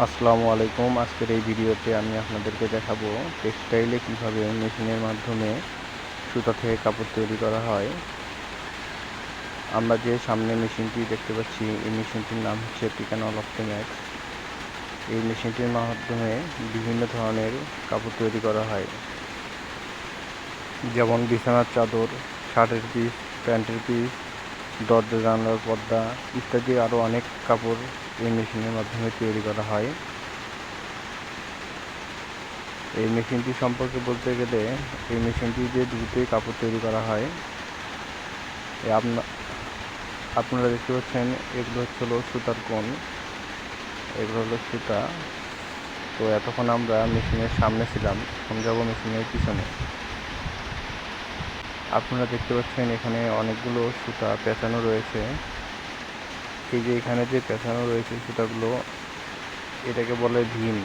আসসালামু আলাইকুম। আজকের এই ভিডিওতে আমি আপনাদেরকে দেখাবো টেক্সটাইলে কিভাবে মেশিনের মাধ্যমে সুতা থেকে কাপড় তৈরি করা হয়। আমরা যে সামনে মেশিনটি দেখতে পাচ্ছি, এই মেশিনটির নাম হচ্ছে পিকানল অপটিম্যাক্স। এই মেশিনটির মাধ্যমে বিভিন্ন ধরনের কাপড় তৈরি করা হয়, যেমন বিছানার চাদর, শার্টের পিস, প্যান্টের পিস, দরজা জানালার পর্দা ইত্যাদি আরও অনেক কাপড় এই মেশিনের মাধ্যমে তৈরি করা হয়। এই মেশিনটি সম্পর্কে বলতে গেলে, এই মেশিনটি দিয়ে দ্রুতই কাপড় তৈরি করা হয়। আপনারা দেখতে পাচ্ছেন, এগুলো হলো সুতার কোণ, এগুলো হলো সুতা। তো এতক্ষণ আমরা মেশিনের সামনে ছিলাম, এখন যাব মেশিনের পিছনে। আপনারা দেখতে পাচ্ছেন এখানে অনেকগুলো সুতা পেঁচানো রয়েছে। এই যে এখানে যে পেঁচানো রয়েছে সুতাগুলো, এটাকে বলে ভিম।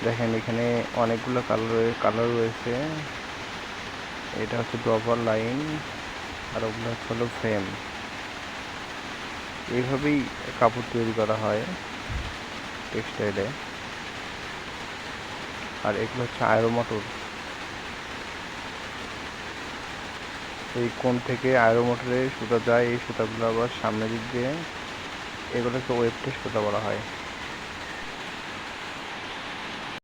দেখেন এখানে অনেকগুলো কালার রয়েছে। এটা হচ্ছে ড্রপার লাইন, আর ওগুলো হলো ফ্রেম। এইভাবেই কাপড় তৈরি করা হয় টেক্সটাইলে। আর এগুলো হচ্ছে আয়রো মোটর। এই কোণ থেকে আয়রো মোটরে সুতা যায়, এই সুতাগুলো আবার সামনের দিক দিয়ে, এগুলোকে ওয়েব সুতা বলা হয়।